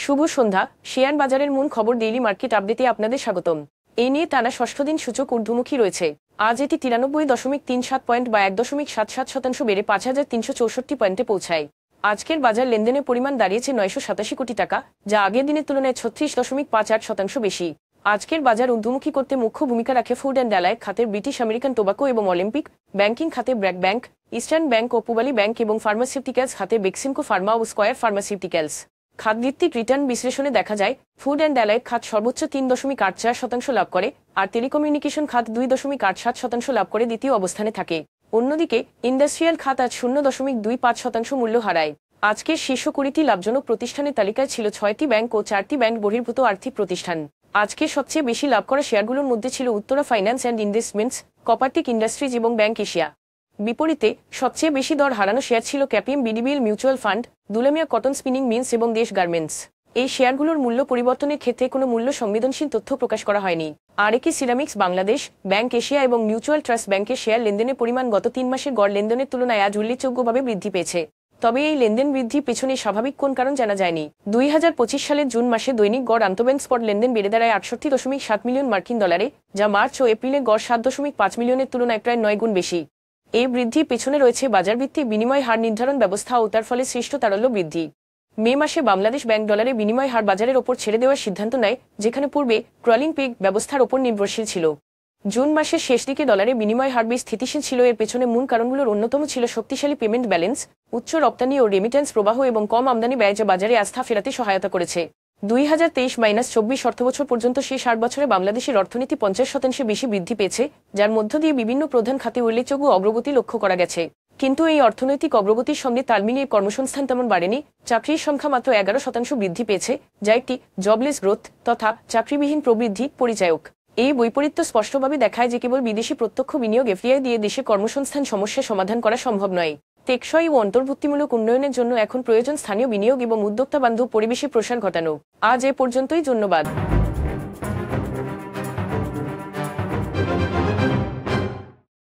শুভ সন্ধ্যা। Share বাজারের মূল খবর ডেইলি মার্কেট আপডেটে আপনাদের স্বাগতম। এই নিয়ে টানা ষষ্ঠ দিন সূচক ঊর্ধ্বমুখী রয়েছে। আজ এটি 93.37 পয়েন্ট বা 1.77% বেড়ে 5,364 পয়েন্টে পৌঁছায়। আজকের বাজার লেনদেনের পরিমাণ দাঁড়িয়েছে 987 কোটি টাকা, যা আগের দিনের তুলনায় 36.58% বেশি। আজকের বাজার ঊর্ধ্বমুখী করতে মুখ্য ভূমিকা রাখে ফুড অ্যান্ড অ্যালাইড খাতের ব্রিটিশ আমেরিকান টোবাকো এবং অলিম্পিক, ব্যাংকিং খাতে ব্র্যাক ব্যাংক, ইস্টার্ন ব্যাংক ও পূবালী ব্যাংক এবং ফার্মাসিউটিক্যালস খাতে বেক্সিমকো ফার্মা ও স্কয়ার ফার্মাসিউটিক্যালস। খাতভিত্তিক রিটার্ন বিশ্লেষণে দেখা যায়, ফুড অ্যান্ড অ্যালাইড খাত সর্বোচ্চ 3.84% লাভ করে, আর টেলিকমিউনিকেশন খাত 2.87% লাভ করে দ্বিতীয় অবস্থানে থাকে। অন্যদিকে ইন্ডাস্ট্রিয়াল খাত আজ 0.25% মূল্য হারায়। আজকের শীর্ষ 20টি লাভজনক প্রতিষ্ঠানের তালিকায় ছিল 6টি ব্যাংক ও 4টি ব্যাংক বহির্ভূত আর্থিক প্রতিষ্ঠান। আজকে সবচেয়ে বেশি লাভ করা শেয়ারগুলোর মধ্যে ছিল Uttara Finance and Investments, Coppertech Industries এবং ব্যাংক এশিয়া। বিপরীতে সবচেয়ে বেশি দর হারানো শেয়ার ছিল CAPM BDBL Mutual Fund, Dulamia Cotton Spinning Mills এবং দেশ গার্মেন্টস। এই শেয়ারগুলোর মূল্য পরিবর্তনের ক্ষেত্রে কোনো মূল্য সংবেদনশীল তথ্য প্রকাশ করা হয়নি। আরেকি সিরামিক্স বাংলাদেশ, ব্যাংক এশিয়া এবং মিউচুয়াল ট্রাস্ট ব্যাংকের শেয়ার লেনদেনের পরিমাণ গত 3 মাসের গড় লেনদেনের তুলনায় আজ উল্লেখযোগ্যভাবে বৃদ্ধি পেয়েছে। তবে এই লেনদেন বৃদ্ধির পেছনে স্বাভাবিক কোন কারণ জানা যায়নি। 2025 সালের জুন মাসে দৈনিক গড় আন্তঃব্যাংক স্পট লেনদেন বেড়ে দাঁড়ায় 68.7 মিলিয়ন মার্কিন ডলারে, যা মার্চ ও এপ্রিলে গড় 7.5 মিলিয়নের তুলনায় প্রায় 9 গুণ বেশি। এই বৃদ্ধির পেছনে রয়েছে বাজারভিত্তিক বিনিময় হার নির্ধারণ ব্যবস্থা ও তার ফলে সৃষ্ট তারল্য বৃদ্ধি। মে মাসে বাংলাদেশ ব্যাংক ডলারে বিনিময় হার বাজারের ওপর ছেড়ে দেওয়ার সিদ্ধান্ত নেয়, যেখানে পূর্বে ক্রলিং পেগ ব্যবস্থার ওপর নির্ভরশীল ছিল। জুন মাসের শেষ দিকে ডলারে বিনিময় হার বেশ স্থিতিশীল ছিল। এর পেছনে মূল কারণগুলোর অন্যতম ছিল শক্তিশালী পেমেন্ট ব্যালেন্স, উচ্চ রপ্তানি ও রেমিটেন্স প্রবাহ এবং কম আমদানি ব্যয়, যা বাজারে আস্থা ফেরাতে সহায়তা করেছে। 2023-24 অর্থবছর পর্যন্ত শেষ 8 বছরে বাংলাদেশের অর্থনীতি 50% বেশি বৃদ্ধি পেয়েছে, যার মধ্য দিয়ে বিভিন্ন প্রধান খাতে উল্লেখযোগ্য অগ্রগতি লক্ষ্য করা গেছে। কিন্তু এই অর্থনৈতিক অগ্রগতির সঙ্গে তাল মিলিয়ে কর্মসংস্থান তেমন বাড়েনি। চাকরির সংখ্যা মাত্র 11% বৃদ্ধি পেয়েছে, যা একটি জবলেস গ্রোথ তথা চাকরিবিহীন প্রবৃদ্ধি পরিচায়ক। এই বৈপরীত্য স্পষ্টভাবে দেখায় যে কেবল বিদেশি প্রত্যক্ষ বিনিয়োগ এফডিআই দিয়ে দেশে কর্মসংস্থান সমস্যার সমাধান করা সম্ভব নয়। টেকসই ও অন্তর্ভুক্তিমূলক উন্নয়নের জন্য এখন প্রয়োজন স্থানীয় বিনিয়োগ এবং উদ্যোক্তা বান্ধব পরিবেশে প্রসার ঘটানো। আজ এ পর্যন্তই, ধন্যবাদ।